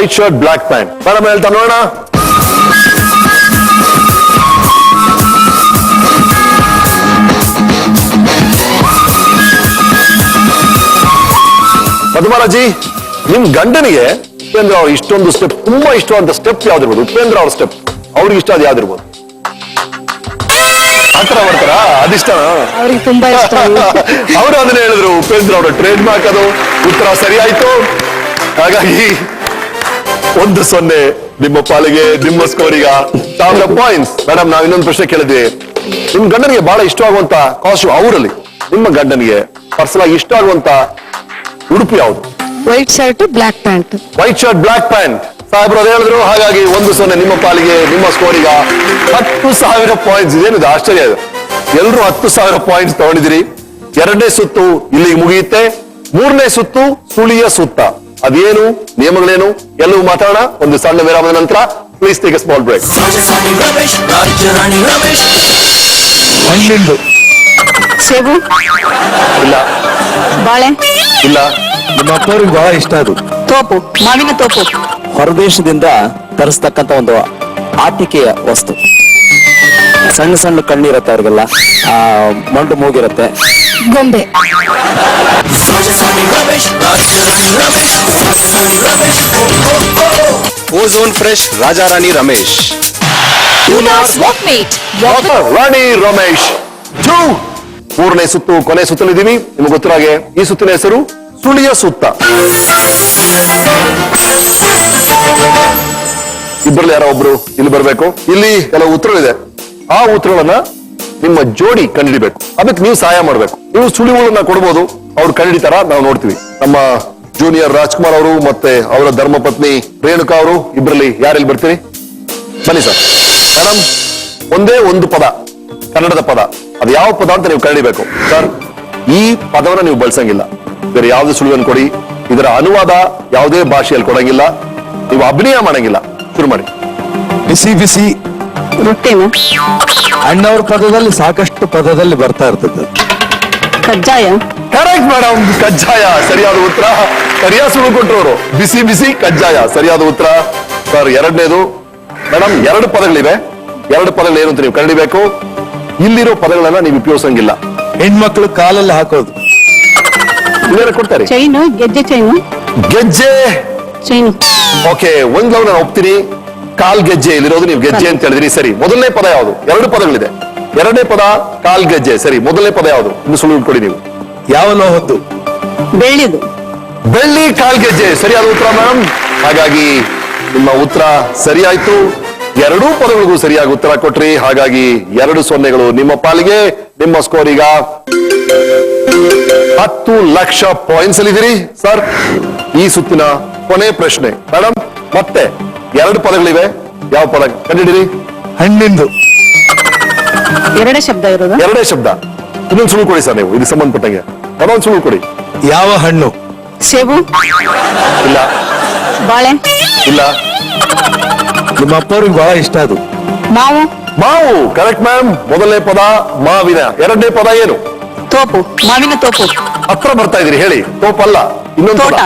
White shirt black pant. Madam ಹೇಳ್ತಾ ನೋಡೋಣ. ಪದ್ಮರಾಜಿ, ನಿಮ್ ಗಂಡನಿಗೆ ಉಪೇಂದ್ರ ಅವ್ರ ಇಷ್ಟೊಂದು ಸ್ಟೆಪ್, ತುಂಬಾ ಇಷ್ಟವಾದ ಸ್ಟೆಪ್ ಯಾವ್ದಿರ್ಬೋದು? ಉಪೇಂದ್ರ ಅವ್ರ ಸ್ಟೆಪ್ ಅವ್ರಿಗೆ ಇಷ್ಟ ಅದು ಯಾವ್ದಿರ್ಬೋದು? ಆತರ ಮಾಡ್ತಾರ, ಅದಿಷ್ಟನಾ? ಅವ್ರಿಗೆ ತುಂಬಾ ಇಷ್ಟ. ಅವರು ಅದನ್ನ ಹೇಳಿದ್ರು, ಉಪೇಂದ್ರ ಅವರ ಟ್ರೇಡ್ ಮಾರ್ಕ್ ಅದು. ಉತ್ತರ ಸರಿ ಆಯ್ತು. ಹಾಗಾಗಿ 1-0 ನಿಮ್ಮ ಪಾಲಿಗೆ, ನಿಮ್ಮ ಸ್ಕೋರಿಗ 1000 ಪಾಯಿಂಟ್ಸ್. ಮೇಡಮ್, ನಾವ್ ಇನ್ನೊಂದು ಪ್ರಶ್ನೆ ಕೇಳಿದ್ವಿ. ನಿಮ್ ಗಂಡನಿಗೆ ಬಹಳ ಇಷ್ಟವಾಗುವಂತ ಕಾಸ್ಟ್ಯೂಮ್, ಅವರಲ್ಲಿ ನಿಮ್ಮ ಗಂಡನಿಗೆ ಪರ್ಸನಲ್ ಆಗಿ ಇಷ್ಟ ಆಗುವಂತ ಉಡುಪು ಯಾವುದು? White shirt black pant. White shirt black pant ಸಾಹೇಬ್ರು ಅದೇ ಹೇಳಿದ್ರು. ಹಾಗಾಗಿ 1-0 ನಿಮ್ಮ ಪಾಲಿಗೆ, ನಿಮ್ಮ ಸ್ಕೋರಿಗ 10,000 ಪಾಯಿಂಟ್ಸ್. ಇದೇನಿದೆ ಆಶ್ಚರ್ಯ ಇದೆ, ಎಲ್ಲರೂ 10,000 ಪಾಯಿಂಟ್ಸ್ ತಗೊಂಡಿದ್ದೀರಿ. 2ನೇ ಸುತ್ತು ಇಲ್ಲಿಗೆ ಮುಗಿಯುತ್ತೆ. 3ನೇ ಸುತ್ತು ಸುಳಿಯ ಸುತ್ತ. ಅದೇನು, ನಿಯಮಗಳೇನು, ಎಲ್ಲವೂ ಮಾತಾಡೋಣ ಒಂದು ಸಣ್ಣ ವಿರಾಮದ ನಂತರ. Please take a small break. ಹಣ್ಣಿಂದು ಸೇಬು ಇಲ್ಲ, ಬಾಳೆ ಇಲ್ಲ. ನಿಮ್ಮ ಅಪ್ಪವ್ರಿಗೆ ಬಹಳ ಇಷ್ಟ ಅದು. ತೋಪು, ಮಾವಿನ ತೋಪು. ಹೊರದೇಶದಿಂದ ತರಿಸ್ತಕ್ಕಂಥ ಒಂದು ಆಟಿಕೆಯ ವಸ್ತು. ಸಣ್ಣ ಸಣ್ಣ ಕಣ್ಣಿರತ್ತೆ ಅವ್ರಿಗೆಲ್ಲ, ಮಂಡು ಮೂಗಿರತ್ತೆ. ಗೊಂಬೆ. Ozone fresh Rajarani Ramesh. ರಾಣಿ ರಮೇಶ್ 2. 3ನೇ ಸುತ್ತು, ಕೊನೆ ಸುತ್ತಲಿದ್ದೀವಿ. ನಿಮ್ಗೆ ಗೊತ್ತಿರೋ ಹಾಗೆ ಈ ಸುತ್ತಿನ ಹೆಸರು ಸುಳಿಯ ಸುತ್ತ. ಇಬ್ಬರಲ್ಲಿ ಯಾರೋ ಒಬ್ರು ಇಲ್ಲಿ ಬರ್ಬೇಕು. ಇಲ್ಲಿ ಕೆಲವು ಉತ್ತರಗಳಿದೆ. ಆ ಉತ್ತರಗಳನ್ನ ನಿಮ್ಮ ಜೋಡಿ ಕಂಡುಹಿಡಿಬೇಕು. ಅದಕ್ಕೆ ನೀವು ಸಹಾಯ ಮಾಡ್ಬೇಕು. ನೀವು ಸುಳಿವುಗಳನ್ನ ಕೊಡ್ಬೋದು, ಅವ್ರು ಕಂಡುಹಿಡಿತಾರ ನಾವು ನೋಡ್ತೀವಿ. ನಮ್ಮ ಜೂನಿಯರ್ ರಾಜ್ಕುಮಾರ್ ಅವರು ಮತ್ತೆ ಅವರ ಧರ್ಮಪತ್ನಿ ರೇಣುಕಾ ಅವರು ಇಬ್ಬರಲ್ಲಿ ಯಾರೆಲ್ಲಿ ಬರ್ತೀರಿ? ಬನ್ನಿ ಸರ್. ಮೇಡಮ್, ಒಂದೇ ಒಂದು ಪದ, ಕನ್ನಡದ ಪದ. ಅದು ಯಾವ ಪದ ಅಂತ ನೀವು ಕಂಡುಹಿಡಿಬೇಕು. ಸರ್, ಈ ಪದವನ್ನ ನೀವು ಬಳಸಂಗಿಲ್ಲ. ಬೇರೆ ಯಾವುದೇ ಸುಳಿವನ್ನು ಕೊಡಿ. ಇದರ ಅನುವಾದ ಯಾವುದೇ ಭಾಷೆಯಲ್ಲಿ ಕೊಡಂಗಿಲ್ಲ. ನೀವು ಅಭಿನಯ ಮಾಡಂಗಿಲ್ಲ. ಶುರು ಮಾಡಿ. ಬಿಸಿ ಬಿಸಿ ರೊಟ್ಟಿನ. ಅಣ್ಣವ್ರ ಪದದಲ್ಲಿ ಸಾಕಷ್ಟು ಪದದಲ್ಲಿ ಬರ್ತಾ ಇರ್ತದೆ. ಕಜ್ಜಾಯ. ಕರೆಕ್ಟ್ ಮೇಡಮ್, ಕಜ್ಜಾಯ ಸರಿಯಾದ ಉತ್ತರ. ಸರಿಯಾದ ಸುಳ್ಳು ಕೊಟ್ಟರು. ಬಿಸಿ ಬಿಸಿ ಕಜ್ಜಾಯ ಸರಿಯಾದ ಉತ್ತರ. ಸರ್, 2ನೇದು. ಮೇಡಮ್, 2 ಪದಗಳಿವೆ. 2 ಪದಗಳು ಏನು ಅಂತ ನೀವು ಕಂಡುಹಿಡಿಬೇಕು. ಇಲ್ಲಿರೋ ಪದಗಳನ್ನ ನೀವು ಉಪಯೋಗಿಸಂಗಿಲ್ಲ. ಹೆಣ್ಮಕ್ಳು ಕಾಲಲ್ಲಿ ಹಾಕೋದು. ಇವೇನ ಕೊಡ್ತಾರೆ? ಚೈನು, ಗೆಜ್ಜೆ ಚೈನು. ಗೆಜ್ಜೆ. ಚೈನು. ಓಕೆ, ಒಂದ್ ಲವ್ ನಾನು ಒಪ್ತೀನಿ. ಕಾಲ್ ಗೆಜ್ಜೆ ಇಲ್ಲಿರೋದು, ನೀವು ಗೆಜ್ಜೆ ಅಂತ ಹೇಳಿದ್ರಿ. ಸರಿ, ಮೊದಲನೇ ಪದ ಯಾವುದು? 2 ಪದಗಳಿದೆ. 2ನೇ ಪದ ಕಾಲ್ ಗೆಜ್ಜೆ. ಸರಿ, ಮೊದಲನೇ ಪದ ಯಾವುದು? ಇನ್ನು ಸುಳ್ಳು ಕೊಡಿ ನೀವು. ಯಾವ ಲೋಹದ್ದು? ಬೆಳ್ಳಿದು. ಬೆಳ್ಳಿ ಕಾಲ್ ಗೆಜ್ಜೆ ಸರಿಯಾದ ಉತ್ತರ ಮೇಡಮ್. ಹಾಗಾಗಿ ನಿಮ್ಮ ಉತ್ತರ ಸರಿಯಾಯ್ತು. 2 ಪದಗಳಿಗೂ ಸರಿಯಾಗಿ ಉತ್ತರ ಕೊಟ್ರಿ. ಹಾಗಾಗಿ 2-0 ನಿಮ್ಮ ಪಾಲಿಗೆ. ನಿಮ್ಮ ಸ್ಕೋರ್ ಈಗ 10 ಲಕ್ಷ ಪಾಯಿಂಟ್ಸ್ ಅಲ್ಲಿದ್ದೀರಿ. ಸರ್, ಈ ಸುತ್ತಿನ ಕೊನೆ ಪ್ರಶ್ನೆ ಮೇಡಮ್. ಮತ್ತೆ 2 ಪದಗಳಿವೆ. ಯಾವ ಪದ ಕಂಡಿಡಿರಿ? ಹಣ್ಣಿಂದು. 2 ಶಬ್ದ ಇರೋದು. 2 ಶಬ್ದ. ಇನ್ನೊಂದು ಸುಳ್ಳು ಕೊಡಿ ಸರ್, ನೀವು ಇದಕ್ಕೆ ಸಂಬಂಧಪಟ್ಟಂಗೆ ಅದೊಂದು ಸುಳ್ಳು ಕೊಡಿ. ಯಾವ ಹಣ್ಣು? ಸೇಬು. ಇಲ್ಲ, ಬಾಳೆ. ಇಲ್ಲ. ನಿಮ್ಮ ಅಪ್ಪವ್ರಿಗೆ ಬಹಳ ಇಷ್ಟ ಅದು. ಮಾವು. ಮಾವು ಕರೆಕ್ಟ್ ಮ್ಯಾಮ್. ಮೊದಲನೇ ಪದ ಮಾವಿನ. 2ನೇ ಪದ ಏನು? ತೋಪು, ಮಾವಿನ ತೋಪು. ಹತ್ರ ಬರ್ತಾ ಇದೀರಿ, ಹೇಳಿ. ತೋಪಲ್ಲ, ಇನ್ನೊಂದು ಪದ. ತೋಟ.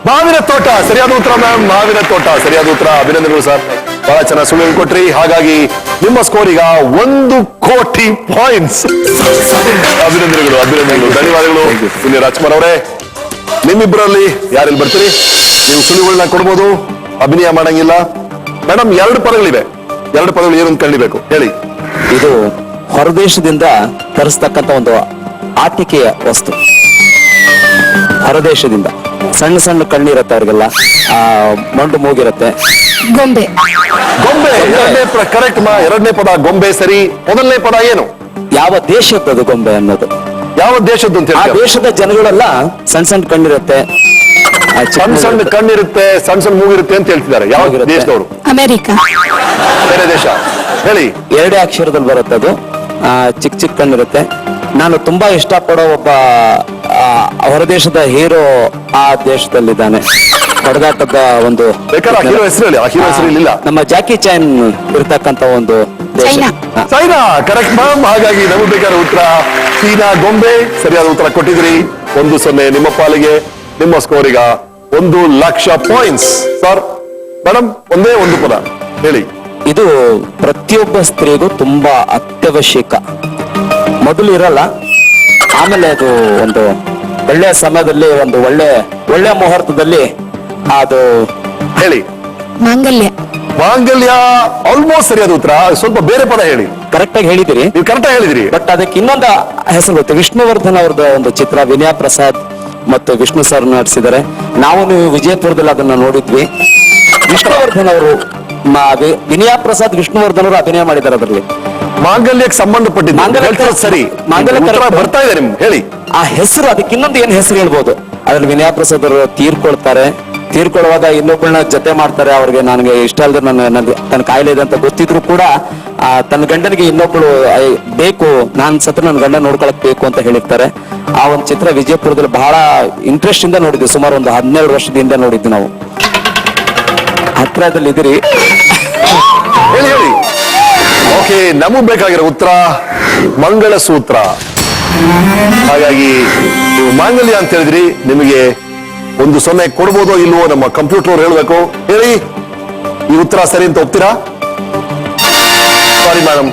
ಮಾವಿನ ತೋಟ ಸರಿಯಾದ ಉತ್ತರ ಮ್ಯಾಮ್. ಮಾವಿನ ತೋಟ ಸರಿಯಾದ ಉತ್ತರ. ಅಭಿನಂದನೆಗಳು ಸರ್, ಬಹಳ ಚೆನ್ನಾಗಿ ಸುಳ್ಳು ಕೊಟ್ರಿ. ಹಾಗಾಗಿ ನಿಮ್ಮ ಸ್ಕೋರ್ ಈಗ 1 ಕೋಟಿ ಪಾಯಿಂಟ್ಸ್. ಅಭಿನಂದನೆಗಳು, ಅಭಿನಂದನೆಗಳು, ಧನ್ಯವಾದಗಳು. ಸುನಿಲ್ ರಾಜ್ಕುಮಾರ್ ಅವರೇ, ನಿಮ್ಮಿಬ್ಬರಲ್ಲಿ ಯಾರೆಲ್ಲಿ ಬರ್ತೀರಿ? ನೀವು ಸುಳಿವುಗಳನ್ನ ಕೊಡ್ಬೋದು, ಅಭಿನಯ ಮಾಡಂಗಿಲ್ಲ. ಮೇಡಮ್, 2 ಪದಗಳಿವೆ. 2 ಪದಗಳು ಏನು ಅಂತ ಕಂಡಿಬೇಕು, ಹೇಳಿ. ಇದು ಹೊರದೇಶದಿಂದ ತರಿಸ್ತಕ್ಕಂಥ ಒಂದು ಆಟಿಕೆಯ ವಸ್ತು. ಹೊರದೇಶದಿಂದ ಸಣ್ಣ ಸಣ್ಣ ಕಣ್ಣಿರತ್ತೆ ಅವ್ರಿಗೆಲ್ಲ, ಮಂಡು ಮೂಗಿರತ್ತೆ. ಗೊಂಬೆ. ಗೊಂಬೆ. ಕರೆಕ್ಟ್ ಮಾ. 2ನೇ ಪದ ಗೊಂಬೆ ಸರಿ. ಮೊದಲನೇ ಪದ ಏನು? ಯಾವ ದೇಶದ್ದು ಗೊಂಬೆ ಅನ್ನೋದು? ಯಾವ ದೇಶದ್ದು ಅಂತ ಆ ಹೇಳಿ? ದೇಶದ ಜನಗಳೆಲ್ಲ ಸಣ್ಣ ಸಣ್ಣ ಕಣ್ಣಿರುತ್ತೆ, ಸಣ್ಣ ಸಣ್ಣ ಕಣ್ಣಿರುತ್ತೆ, ಸಣ್ಣ ಸಣ್ಣ ಮೂಗಿರುತ್ತೆ ಅಂತ ಹೇಳ್ತಿದ್ದಾರೆ. ಯಾವ ಮೂಗಿರುತ್ತೆ. ದೇಶದವರು? ಅಮೆರಿಕ. ಬೇರೆ ದೇಶ ಹೇಳಿ. 2 ಅಕ್ಷರದಲ್ಲಿ ಬರುತ್ತೆ ಅದು. ಚಿಕ್ಕ ಚಿಕ್ಕ ಕಣ್ಣಿರುತ್ತೆ. ನಾನು ತುಂಬಾ ಇಷ್ಟಪಡೋ ಒಬ್ಬ ಹೊರದೇಶದ ಹೀರೋ ಆ ದೇಶದಲ್ಲಿದ್ದಾನೆ. ಹೊಡೆದಾಟದ ಒಂದು ಬೇಕಾದ್ರೆ ಹೀರೋ ಹೆಸರು ಹೇಳಿ. ಆ ಹೀರೋ ಹೆಸರು ಇಲ್ಲ. ನಮ್ಮ ಜಾಕಿ ಚಾನ್ ಇರ್ತಕ್ಕಂಥ ಒಂದು ದೇಶ. ಚೈನಾ. China correct ma'am. ಹಾಗಾಗಿ ನಮಗೆ ಬೇಕಾದ ಉತ್ತರ ಚೀನಾ ಗೊಂಬೆ. ಸರಿಯಾದ ಉತ್ತರ ಕೊಟ್ಟಿದ್ರಿ. 1-0 ನಿಮ್ಮ ಪಾಲಿಗೆ. ನಿಮ್ಮ ಸ್ಕೋರ್ ಈಗ 1 ಲಕ್ಷ ಪಾಯಿಂಟ್ಸ್. ಸರ್, ಮೇಡಮ್ ಒಂದೇ ಒಂದು ಪದ ಹೇಳಿ. ಇದು ಪ್ರತಿಯೊಬ್ಬ ಸ್ತ್ರೀಗೂ ತುಂಬಾ ಅತ್ಯವಶ್ಯಕ. ಮೊದಲು ಇರಲ್ಲ, ಆಮೇಲೆ ಅದು ಒಂದು ಒಳ್ಳೆಯ ಸಮಯದಲ್ಲಿ, ಒಂದು ಒಳ್ಳೆ ಮುಹೂರ್ತದಲ್ಲಿ ಅದು ಹೇಳಿ. ಮಾಂಗಲ್ಯ. ಮಾಂಗಲ್ಯ ಆಲ್ಮೋಸ್ಟ್ ಸರಿಯಾದ ಉತ್ತರ. ಸ್ವಲ್ಪ ಬೇರೆ ಪದ ಹೇಳಿ. ಕರೆಕ್ಟ್ ಆಗಿ ಹೇಳಿದಿರಿ, ನೀವು ಕರೆಕ್ಟ್ ಆಗಿ ಹೇಳಿದಿರಿ. ಬಟ್ ಅದಕ್ಕೆ ಇನ್ನೊಂದು ಹೆಸರು ಗೊತ್ತು. ವಿಷ್ಣುವರ್ಧನ್ ಅವ್ರದ್ದು ಒಂದು ಚಿತ್ರ, ವಿನಯ ಪ್ರಸಾದ್ ಮತ್ತು ವಿಷ್ಣು ಸರ್ ನಟಿಸಿದ್ದಾರೆ. ನೀವು ವಿಜಯಪುರದಲ್ಲಿ ಅದನ್ನ ನೋಡಿದ್ವಿ. ವಿಷ್ಣುವರ್ಧನ್ ಅವರು ವಿನಯ ಪ್ರಸಾದ್ ವಿಷ್ಣುವರ್ಧನ್ ಅವರು ಅಭಿನಯ ಮಾಡಿದ್ದಾರೆ ಅದರಲ್ಲಿ. ಮಾಂಗಲ್ಯಕ್ಕೆ ಸಂಬಂಧಪಟ್ಟಿದ್ದು ಮಾಂಗಲ್ಯ ಹೇಳ್ತಿರೋದು ಸರಿ. ಮಾಂಗಲ್ಯ ಉತ್ತರ correct. ಬರ್ತಾ ಇದೆ ನಿಮ್ಗೆ, ಹೇಳಿ. ಆ ಹೆಸರು, ಅದಕ್ಕೆ ಇನ್ನೊಂದು ಏನ್ ಹೆಸರು ಹೇಳ್ಬೋದು. ಅದ್ರಲ್ಲಿ ವಿನಯ ಪ್ರಸಾದ್ ಅವರು ತೀರ್ಕೊಳ್ಳುವಾಗ ಇನ್ನೊಬ್ಬಳನ್ನ ಜೊತೆ ಮಾಡ್ತಾರೆ. ಅವ್ರಿಗೆ ನನಗೆ ಇಷ್ಟ ಅಲ್ಲದೆ ತನ್ನ ಕಾಯಿಲೆ ಇದೆ ಅಂತ ಗೊತ್ತಿದ್ರು ಕೂಡ ತನ್ನ ಗಂಡನಿಗೆ ಇನ್ನೊಬ್ಬಳು ಬೇಕು, ನಾನ್ ಸತ್ರ ನನ್ನ ಗಂಡ ನೋಡ್ಕೊಳಕ್ ಬೇಕು ಅಂತ ಹೇಳಿರ್ತಾರೆ. ಆ ಒಂದು ಚಿತ್ರ ವಿಜಯಪುರದಲ್ಲಿ ಬಹಳ ಇಂಟ್ರೆಸ್ಟ್ ಇಂದ ನೋಡಿದ್ವಿ. ಸುಮಾರು ಒಂದು 12 ವರ್ಷದಿಂದ ನೋಡಿದ್ವಿ ನಾವು. ಹತ್ರದಲ್ಲಿ ಇದ್ರಿ. ಹೇಳಿ ಹೇಳಿ. ಓಕೆ, ನಮಗ್ ಬೇಕಾಗಿರೋ ಉತ್ತರ ಮಂಗಳಸೂತ್ರ. ಹಾಗಾಗಿ ನೀವು ಮಾಂಗಲ್ಯ ಅಂತ ಹೇಳಿದ್ರಿ. ನಿಮಗೆ 1-0 ಕೊಡ್ಬೋದೋ ಇಲ್ವೋ ನಮ್ಮ ಕಂಪ್ಯೂಟರ್ ಅವ್ರು ಹೇಳ್ಬೇಕು. ಹೇಳಿ, ಈ ಉತ್ತರ ಸರಿ ಅಂತ ಒಪ್ತೀರಾ? ಸಾರಿ ಮೇಡಮ್,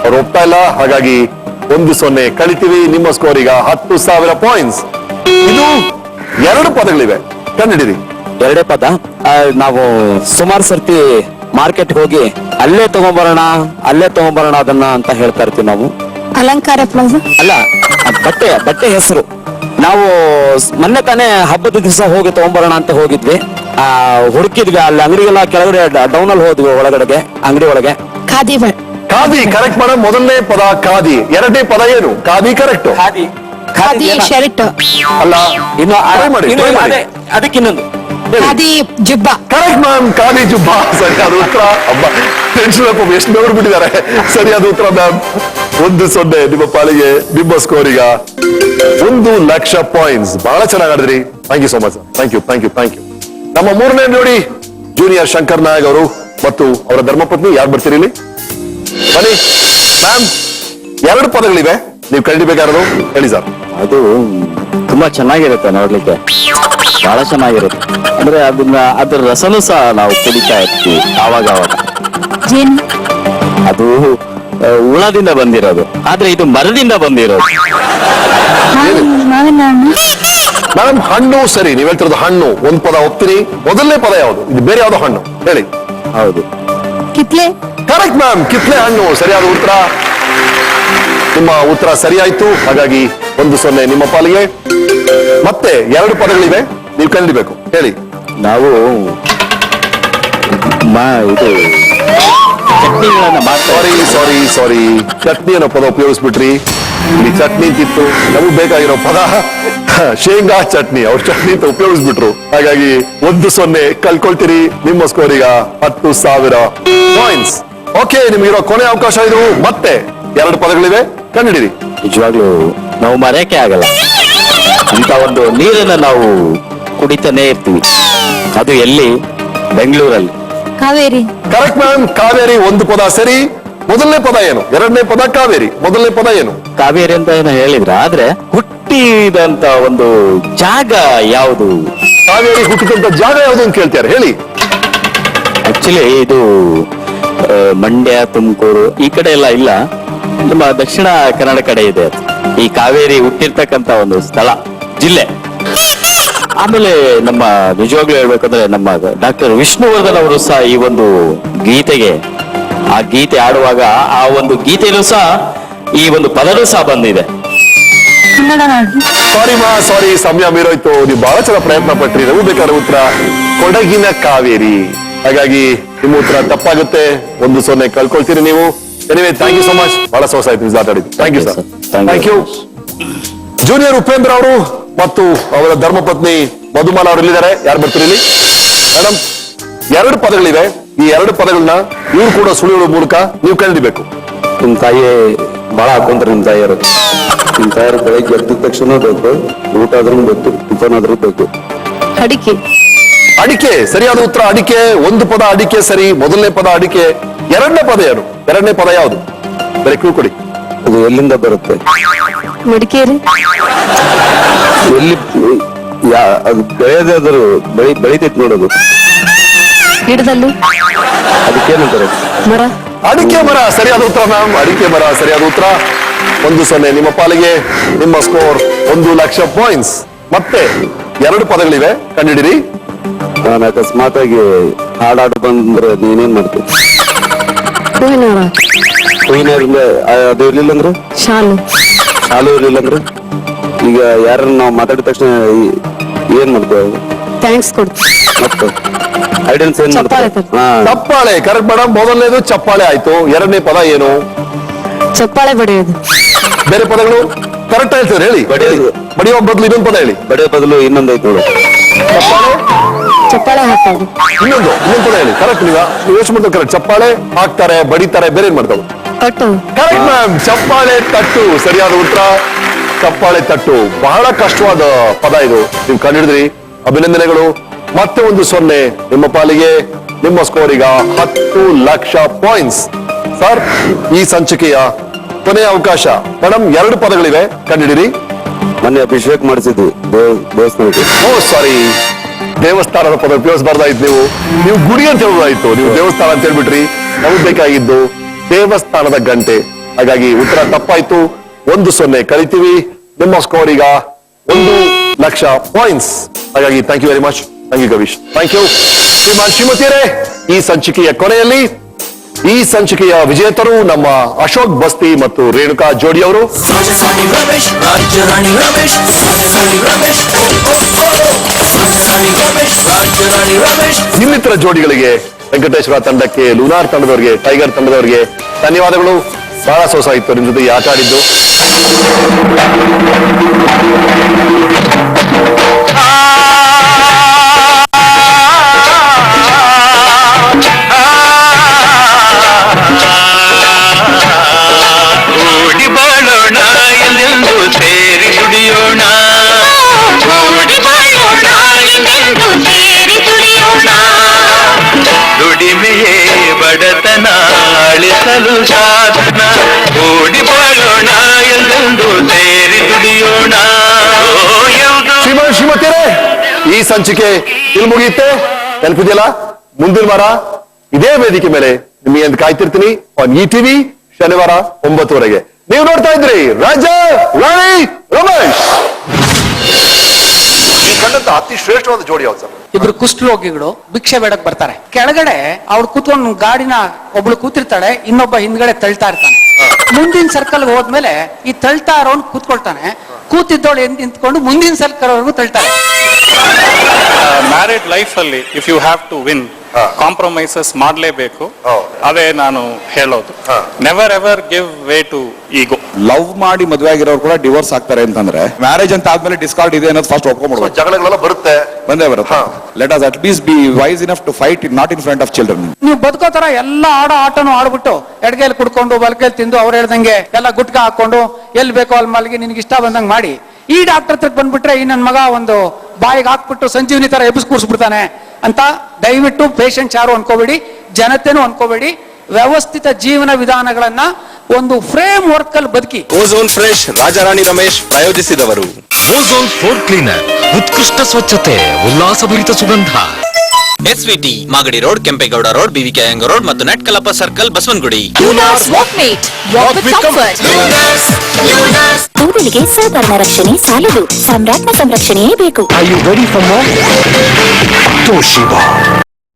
ಅವ್ರು ಒಪ್ತಾ ಇಲ್ಲ. ಹಾಗಾಗಿ 1-0 ಕಳಿತೀವಿ. ನಿಮ್ಮ ಸ್ಕೋರ್ ಈಗ 10,000 ಪಾಯಿಂಟ್ಸ್. ಇದು 2 ಪದಗಳಿವೆ, ಕಂಡಿಡಿರಿ. 2 ಪದ. ನಾವು ಸುಮಾರು ಸರ್ತಿ ಮಾರ್ಕೆಟ್ ಹೋಗಿ ಅಲ್ಲೇ ತಗೊಂಬರೋಣ ಅದನ್ನ ಅಂತ ಹೇಳ್ತಾ ಇರ್ತೀವಿ ನಾವು. ಅಲಂಕಾರ ಪ್ಲಾಜಾ. ಅಲ್ಲ, ಬಟ್ಟೆ ಹೆಸರು. ನಾವು ಮೊನ್ನೆ ತಾನೇ ಹಬ್ಬದ ದಿವಸ ಹೋಗಿ ತಗೊಂಬರೋಣ ಅಂತ ಹೋಗಿದ್ವಿ. ಹುಡುಕಿದ್ವಿ, ಅಲ್ಲಿ ಅಂಗಡಿಗೆಲ್ಲ ಕೆಳಗಡೆ ಡೌನ್ ಅಲ್ಲಿ ಹೋದ್ವಿ, ಒಳಗಡೆಗೆ ಅಂಗಡಿ ಒಳಗೆ. ಖಾದಿ. Khadi correct madam. ಮೊದಲನೇ ಪದ ಖಾದಿ. 2ನೇ ಪದ ಏನು? ಖಾದಿ ಕರೆಕ್ಟ್. ಖಾದಿ ಶರ್ಟ್. ಅಲ್ಲ, ಇನ್ನು try ಮಾಡಿ, try ಮಾಡಿ. ಅದಕ್ಕೆ ಇನ್ನೊಂದು ಖಾದಿ ಜುಬ್ಬ. ಕರೆಕ್ಟ್ ಮ್ಯಾಮ್, ಖಾದಿ ಜುಬ್ಬಾ ಸರಿಯಾದ ಉತ್ತರ. ಹಬ್ಬ ಟೆನ್ಷನ್ ಎಷ್ಟು ಬೆವರು ಬಿಟ್ಟಿದ್ದಾರೆ. ಸರಿಯಾದ ಉತ್ತರ ಮ್ಯಾಮ್. 1-0 ನಿಮ್ಮ ಪಾಲಿಗೆ. ನಿಮ್ಮ ಸ್ಕೋರ್ ಈಗ 1,00,000 ಪಾಯಿಂಟ್ಸ್. ಬಹಳ ಚೆನ್ನಾಗಿ ಆಡಿದ್ರಿ. Thank you so much. Thank you. ನಮ್ಮ 3ನೇ ಜೋಡಿ ಜೂನಿಯರ್ ಶಂಕರ್ ನಾಯಕ್ ಅವರು ಮತ್ತು ಅವರ ಧರ್ಮಪತ್ನಿ. ಯಾರು ಬರ್ತೀರಿ ಇಲ್ಲಿ? ಬನ್ನಿ ಮ್ಯಾಮ್. 2 ಪದಗಳಿವೆ, ನೀವು ಕಂಡಿಬೇಕಾರದು ಹೇಳಿ ಸರ್. ಅದು ತುಂಬಾ ಚೆನ್ನಾಗಿರುತ್ತೆ ನೋಡ್ಲಿಕ್ಕೆ, ಬಹಳ ಚೆನ್ನಾಗಿರುತ್ತೆ. ಅಂದ್ರೆ ಅದ್ರ ರಸನೂ ಸಹ ನಾವು ಕುಡಿತಾ ಇರ್ತೀವಿ ಆವಾಗ. ಜೇನು. ಅದು ಹುಳದಿಂದ ಬಂದಿರೋದು, ಆದ್ರೆ ಇದು ಮರದಿಂದ ಬಂದಿರೋದು. ಮಾವಿನ ಹಣ್ಣು. ಮೇಡಮ್, ಹಣ್ಣು ಸರಿ. ನೀವ್ ಹೇಳ್ತಿರೋದು ಹಣ್ಣು. 1 ಪದ ಒಪ್ತೀನಿ. ಮೊದಲನೇ ಪದ ಯಾವುದು? ಇದು ಬೇರೆ ಯಾವ್ದೋ ಹಣ್ಣು ಹೇಳಿ. ಹೌದು, ಕಿತ್ಲೆ. ಕರೆಕ್ಟ್ ಮ್ಯಾಮ್, ಕಿತ್ಲೆ ಹಣ್ಣು ಸರಿಯಾದ ಉತ್ತರ. ನಿಮ್ಮ ಉತ್ತರ ಸರಿಯಾಯ್ತು. ಹಾಗಾಗಿ 1-0 ನಿಮ್ಮ ಪಾಲಿಗೆ. ಮತ್ತೆ 2 ಪದಗಳಿವೆ, ನೀವು ಕಂಡಿಬೇಕು. ಹೇಳಿ. ನಾವು ಇದು ಚಟ್ನಿಗಳನ್ನ ಮಾಡ್ತಾ ಸಾರಿ ಚಟ್ನಿ ಅನ್ನೋ ಪದ ಉಪಯೋಗಿಸ್ಬಿಟ್ರಿ. ಇಲ್ಲಿ ಚಟ್ನಿ ಅಂತಿತ್ತು. ನಮಗ್ ಬೇಕಾಗಿರೋ ಪದ ಶೇಂಗಾ ಚಟ್ನಿ. ಅವ್ರ ಚಟ್ನಿ ಅಂತ ಉಪಯೋಗಿಸ್ಬಿಟ್ರು. ಹಾಗಾಗಿ 1-0 ಕಲ್ಕೊಳ್ತೀರಿ. ನಿಮ್ಮ ಸ್ಕೋರ್ ಈಗ 10,000 ಪಾಯಿಂಟ್ಸ್. ಓಕೆ, ನಿಮ್ಗಿರೋ ಕೊನೆ ಅವಕಾಶ ಇದು. ಮತ್ತೆ 2 ಪದಗಳಿವೆ, ಕಂಡಿಡಿರಿ. ನಿಜವಾಗ್ಲೂ ನಾವು ಮರೆಯಕ್ಕೆ ಆಗಲ್ಲ ಅಂತ ಒಂದು ನೀರನ್ನ ನಾವು ಕುಡಿತಾನೆ ಇರ್ತೀವಿ. ಅದು ಎಲ್ಲಿ? ಬೆಂಗಳೂರಲ್ಲಿ. ಕಾವೇರಿ. Correct ma'am, Kaveri. 1 ಪದ ಸರಿ. ಮೊದಲನೇ ಪದ ಏನು? 2ನೇ ಪದ ಕಾವೇರಿ. ಮೊದಲನೇ ಪದ ಏನು? ಕಾವೇರಿ ಅಂತ ಏನೋ ಹೇಳಿದ್ರ, ಆದ್ರೆ ಹುಟ್ಟಿದಂತ ಒಂದು ಜಾಗ ಯಾವುದು? ಕಾವೇರಿ ಹುಟ್ಟಿದಂತ ಜಾಗ ಯಾವುದು ಅಂತ ಕೇಳ್ತಾರೆ. ಹೇಳಿ. ಆಕ್ಚುಲಿ ಇದು ಮಂಡ್ಯ, ತುಮಕೂರು ಈ ಕಡೆ ಎಲ್ಲ ಇಲ್ಲ, ನಮ್ಮ ದಕ್ಷಿಣ ಕನ್ನಡ ಕಡೆ ಇದೆ ಈ ಕಾವೇರಿ ಹುಟ್ಟಿರ್ತಕ್ಕಂತ ಒಂದು ಸ್ಥಳ, ಜಿಲ್ಲೆ. ಆಮೇಲೆ ನಮ್ಮ ನಿಜವಾಗ್ಲೂ ಹೇಳ್ಬೇಕಂದ್ರೆ ನಮ್ಮ ಡಾಕ್ಟರ್ ವಿಷ್ಣುವರ್ಧನ್ ಅವರು ಸಹ ಈ ಒಂದು ಗೀತೆಗೆ, ಆ ಗೀತೆ ಆಡುವಾಗ ಆ ಒಂದು ಗೀತೆಯಲ್ಲೂ ಸಹ ಈ ಒಂದು ಪದನೂ ಸಹ ಬಂದಿದೆ. ಕನ್ನಡ ನಾಡು. ಸಾರಿ, ಸಮಯ ಮೀರೋಯ್ತು. ನೀವು ಬಹಳ ಚೆನ್ನಾಗಿ ಪ್ರಯತ್ನ ಪಟ್ರಿ. ನಮಗೂ ಬೇಕಾದ ಉತ್ತರ ಕೊಡಗಿನ ಕಾವೇರಿ. ಹಾಗಾಗಿ ನಿಮ್ಮ ಉತ್ತರ ತಪ್ಪಾಗುತ್ತೆ. 1-0 ಕಳ್ಕೊಳ್ತೀರಿ ನೀವು. Anyway, thank you so much. ಬಹಳ ಸೋಸ ಆಯ್ತು ನೀವು ಮಾತಾಡಿದ್ದು. Thank you sir. Thank you. Junior Upendra ಅವರು ಮತ್ತು ಅವರ ಧರ್ಮಪತ್ನಿ ಮಧುಮಾಲ ಅವರು ಇಲ್ಲಿದ್ದಾರೆ. ಯಾರು ಬರ್ತೀರಿ ಇಲ್ಲಿ? ಮೇಡಮ್, 2 ಪದಗಳಿವೆ. ಈ 2 ಪದಗಳನ್ನ ಇವ್ರು ಕೂಡ ಸುಳಿಯುವ ಮೂಲಕ ನೀವು ಕಂಡಿಬೇಕು. ನಿಮ್ ತಾಯಿ ಬಹಳ ಹಾಕೊಂಡ್ರೆ ನಿಮ್ ತಾಯಿಯರು ಬೆಳಗ್ಗೆ ಎದ್ದ ತಕ್ಷಣ ಬೇಕು, ಊಟ ಆದ್ರೂ ಬೇಕು, ಟಿಫನ್ ಆದ್ರೂ ಬೇಕು. ಅಡಿಕೆ. ಅಡಿಕೆ ಸರಿಯಾದ ಉತ್ತರ. ಅಡಿಕೆ. 1 ಪದ ಅಡಿಕೆ ಸರಿ. ಮೊದಲನೇ ಪದ ಅಡಿಕೆ. 2ನೇ ಪದ ಏನು? 2ನೇ ಪದ ಯಾವುದು? ಬೇರೆ ಕ್ಲೂ ಕೊಡಿ. ಅದು ಎಲ್ಲಿಂದ ಬರುತ್ತೆ? ಮಡಿಕೇರಿ. ಎಲ್ಲಿ ಅದು ಬೆಳೆದಾದ್ರು ಬೆಳಿತೈತಿ ನೋಡೋದು. ಗಿಡದಲ್ಲಿ ಅದಕ್ಕೇನಂತಾರೆ? ಮರ ಅಡಿಕೆ ಮರ ಸರಿಯಾದ ಉತ್ತರ ಮ್ಯಾಮ್. ಅಡಿಕೆ ಮರ ಸರಿಯಾದ ಉತ್ತರ. 1-0 ನಿಮ್ಮ ಪಾಲಿಗೆ. ನಿಮ್ಮ ಸ್ಕೋರ್ 1,00,000 ಪಾಯಿಂಟ್ಸ್. ಮತ್ತೆ 2 ಪದಗಳಿವೆ, ಕಂಡಿಡಿರಿ. ನಾನು ಅಕಸ್ಮಾತ್ ಆಗಿ ಹಾಡಾಡು ಬಂದ್ರೆ ನೀನೇನ್ ಮಾಡ್ತೀನಿ? ಹೂವಿನ ಅದು ಇರ್ಲಿಲ್ಲ ಅಂದ್ರೆ, ಶಾಲು ಶಾಲು ಇರ್ಲಿಲ್ಲ ಅಂದ್ರೆ, ಈಗ ಯಾರನ್ನ ನಾವು ಮಾತಾಡಿದ ತಕ್ಷಣ ಏನ್ ಮಾಡ್ತೇವೆ? ಥ್ಯಾಂಕ್ಸ್ ಕೊಡ್ತೀನಿ. ಮತ್ತೆ ಐಡೆನ್ಸ್ ಏನ್ ಚಪ್ಪಾಳೆ ಮಾಡ್ತಾರೆ? ತರ್ತೀನಿ. ಹಾ, ಚಪ್ಪಾಳೆ ಕರೆಕ್ಟ್ ಮೇಡಮ್. ಮೊದಲನೇದು ಚಪ್ಪಾಳೆ ಆಯ್ತು. 2ನೇ ಪದ ಏನು? ಚಪ್ಪಾಳೆ ಬಡಿಯೋದು. ಬೇರೆ ಪದಗಳು ಕರೆಕ್ಟ್ ಹೇಳ್ತೀರಿ ಹೇಳಿ. ಬಡಿಯೋದು. ಬಡಿಯೋ ಬದಲು ಇನ್ನೊಂದು ಪದ ಹೇಳಿ. ಬಡೇ ಬದಲು ಇನ್ನೊಂದು ಐತೆ ನೋಡು. ಚಪ್ಪಾಳೆ ಚಪ್ಪಾಳೆ ಹಾಕೋದು. ಇನ್ನೊಂದು ಪದ ಹೇಳಿ. ಕರೆಕ್ಟ್ ನೀವು ಯೋಚನೆ ಮಾಡ್ತಾರೆ. ಕರೆಕ್ಟ್. ಚಪ್ಪಾಳೆ ಹಾಕ್ತಾರೆ, ಬಡಿತಾರೆ, ಬೇರೆ ಏನ್ ಮಾಡ್ತಾವೆ? ತಟ್ಟು. Correct ma'am. ಚಪ್ಪಾಳೆ ತಟ್ಟು ಸರಿಯಾದ ಉತ್ತರ. ಚಪ್ಪಾಳೆ ತಟ್ಟು ಬಹಳ ಕಷ್ಟವಾದ ಪದ ಇದು. ನೀವು ಕಂಡಿಡಿದ್ರಿ, ಅಭಿನಂದನೆಗಳು. ಮತ್ತೆ 1-0 ನಿಮ್ಮ ಪಾಲಿಗೆ. ನಿಮ್ಮ ಸ್ಕೋರ್ ಈಗ 10,00,000 ಪಾಯಿಂಟ್ಸ್. ಸರ್, ಈ ಸಂಚಿಕೆಯ ಕೊನೆಯ ಅವಕಾಶ ಮೇಡಮ್. 2 ಪದಗಳಿವೆ, ಕಂಡಿಡಿರಿ. ಮೊನ್ನೆ ಅಭಿಷೇಕ್ ಮಾಡಿಸಿದ್ವಿ ದೇವಸ್ಥಾನಕ್ಕೆ. ಓ ಸಾರಿ, ದೇವಸ್ಥಾನದ ಪದ ಉಪಯೋಗಿಸಬಾರ್ದಾಯ್ತು. ನೀವು ಗುಡಿ ಅಂತ ಹೇಳ್ಬೋದಾಯ್ತು. ನೀವು ದೇವಸ್ಥಾನ ಅಂತ ಹೇಳ್ಬಿಟ್ರಿ. ನಮಗೆ ಬೇಕಾಗಿದ್ದು ದೇವಸ್ಥಾನದ ಗಂಟೆ. ಹಾಗಾಗಿ ಉತ್ತರ ತಪ್ಪಾಯ್ತು. 1-0 ಕಳಿತೀವಿ. ನಿಮ್ಮ ಸ್ಕೋರ್ ಈಗ 1,00,000 ಪಾಯಿಂಟ್ಸ್. ಹಾಗಾಗಿ thank you very much. Thank you Gavish. Thank you. ಶ್ರೀಮಾನ್ ಶ್ರೀಮತಿಯರೇ, ಈ ಸಂಚಿಕೆಯ ಕೊನೆಯಲ್ಲಿ ಈ ಸಂಚಿಕೆಯ ವಿಜೇತರು ನಮ್ಮ ಅಶೋಕ್ ಬಸ್ತಿ ಮತ್ತು ರೇಣುಕಾ ಜೋಡಿ ಅವರು. ರಾಜಧಾನಿ ರಮೇಶ್, ರಾಜ್ಯರಾಣಿ ರಮೇಶ್, ರಾಜಧಾನಿ ರಮೇಶ್, ರಾಜಧಾನಿ ರಮೇಶ್, ರಾಜ್ಯರಾಣಿ ರಮೇಶ್. ಇನ್ನಿತರ ಜೋಡಿಗಳಿಗೆ, ವೆಂಕಟೇಶ್ವರ ತಂಡಕ್ಕೆ, ಲೂನಾರ್ ತಂಡದವರಿಗೆ, ಟೈಗರ್ ತಂಡದವರಿಗೆ ಧನ್ಯವಾದಗಳು. ಬಹಳ ಸೊಸಾಯಿತು ನಿಮ್ ಜೊತೆ ಈ ಆಟ ಆಡಿದ್ದು. ಓಡಿ ಬಾಳೋಣ ಎಲ್ಲೆಂದು ಸೇರಿ ದುಡಿಯೋಣ. ಓಡಿ ಬಾಳೋಣ ಎಲ್ಲೆಂದು ಸೇರಿ ದುಡಿಯೋಣ. ದುಡಿಮೆಯೇ ಬಡತನ ಅಳಿಸಲು ಸಾಧನ. ಓಡಿ ಬಾಳೋಣ ಎಲ್ಲೆಂದು ಸೇರಿ ದುಡಿಯೋಣ. ಶ್ರೀಮಾನ್ ಶ್ರೀಮತಿಯರೇ, ಈ ಸಂಚಿಕೆ ಇಲ್ಲಿ ಮುಗಿಯುತ್ತೆ. ನೆನಪಿದೆಯಲ್ಲ, ಮುಂದಿನ ವಾರ ಇದೇ ವೇದಿಕೆ ಮೇಲೆ ನಿಮಗೆ ಅಂತ ಕಾಯ್ತಿರ್ತೀನಿ. ಆನ್ ETV ಶನಿವಾರ 9:00 ನೀವು ನೋಡ್ತಾ ಇದ್ರಿ ರಾಜಾ ರಾಣಿ ರಮೇಶ್. ಈ ಕಂಡಂತ ಅತಿ ಶ್ರೇಷ್ಠವಾದ ಜೋಡಿ ಯಾವ್ದು ಸರ್? ಇಬ್ರು ಕುಷ್ಠರೋಗಿಗಳು ಭಿಕ್ಷೆ ಬೇಡಕ್ ಬರ್ತಾರೆ. ಕೆಳಗಡೆ ಅವ್ರು ಕೂತ್ಕೊಂಡು ಗಾಡಿನ ಒಬ್ಳು ಕೂತಿರ್ತಾಳೆ, ಇನ್ನೊಬ್ಬ ಹಿಂದ್ಗಡೆ ತಳ್ತಾ ಇರ್ತಾನೆ. ಮುಂದಿನ ಸರ್ಕಲ್ ಹೋದ್ಮೇಲೆ ಈ ತಳ್ತಾ ಇರೋನ್ ಕೂತ್ಕೊಳ್ತಾನೆ. ಕೂತಿದ್ದವಳು ನಿಂತ್ಕೊಂಡು ಮುಂದಿನ ಸರ್ಕಲ್ ವರೆಗೂ ತಳ್ತಾರೆ. ಮ್ಯಾರಿಡ್ ಲೈಫ್ ಅಲ್ಲಿ if you have to win, compromises ಮಾಡ್ಲೇಬೇಕು. ಅದೇ ನಾನು ಹೇಳೋದು. Never ever give way to ego. Love ಮಾಡಿ ಮದುವೆ ಆಗಿರೋರು ಕೂಡ ಡಿವೋರ್ಸ್ ಆಗ್ತಾರೆ ಅಂತಂದ್ರೆ, ಮ್ಯಾರೇಜ್ ಅಂತ ಆದ್ಮೇಲೆ ಡಿಸ್ಕಾರ್ಡ್ ಇದೆ ಅನ್ನೋದು ಫಸ್ಟ್ ಒಪ್ಕೊಂಡ್ಬಿಡ್ಬೇಕು. ಜಗಳಗಳೆಲ್ಲ ಬರುತ್ತೆ, ಬಂದೇ ಬರುತ್ತೆ. Let us at least be wise enough to fight it, not in front of children. ನೀವು ಬದುಕೋ ತರ ಎಲ್ಲ ಆಟನು ಆಡ್ಬಿಟ್ಟು ಎಡಗೈಲಿ ಕುಡ್ಕೊಂಡು ಬಲಗೈಲಿ ತಿಂದು ಅವ್ರು ಹೇಳ್ದಂಗೆ ಎಲ್ಲ ಗುಟ್ಕ ಹಾಕೊಂಡು ಎಲ್ಲಿ ಬೇಕೋ ಅಲ್ಲಿ ಮಲಗಿ ನಿನ್ಗೆ ಇಷ್ಟ ಬಂದಂಗೆ ಮಾಡಿ ಈ ಡಾಕ್ಟರ್ ಹತ್ರಕ್ಕೆ ಬಂದ್ಬಿಟ್ರೆ ಈ ನನ್ನ ಮಗ ಒಂದು ಬಾಯಿಗೆ ಹಾಕ್ಬಿಟ್ಟು ಸಂಜೀವನಿ ತರ ಎಬ್ಬಿಸ್ ಕೂರಿಸ್ಬಿಡ್ತಾನೆ ಅಂತ ದಯವಿಟ್ಟು ಪೇಷಂಟ್ಸ್ ಯಾರು ಅನ್ಕೋಬೇಡಿ, ಜನತೆನೂ ಅನ್ಕೋಬೇಡಿ. ವ್ಯವಸ್ಥಿತ ಜೀವನ ವಿಧಾನಗಳನ್ನ ಒಂದು ಫ್ರೇಮ್ ವರ್ಕ್ ಅಲ್ಲಿ ಬದುಕಿ. ಓಝೋನ್ ಫ್ರೆಶ್ ರಾಜಾರಾಣಿ ರಮೇಶ್ ಪ್ರಾಯೋಜಿಸಿದವರು. ಓಝೋನ್ ಫ್ಲೋರ್ ಕ್ಲೀನರ್, ಉತ್ಕೃಷ್ಟ ಸ್ವಚ್ಛತೆ, ಉಲ್ಲಾಸಭರಿತ ಸುಗಂಧ. SVT Magadi road, Kempegowda road, BVK Iyengar road ಮತ್ತು ನೆಟ್ಕಲಪ್ಪ ಸರ್ಕಲ್, ಬಸವನಗುಡಿ. ಕೂದಲಿಗೆ ಸಾಧಾರಣ ರಕ್ಷಣೆ ಸಾಲದು, ಸಾಮ್ರಾಜ್ಞ ಸಂರಕ್ಷಣೆಯೇ ಬೇಕು. Are you ready for more? Toshiba.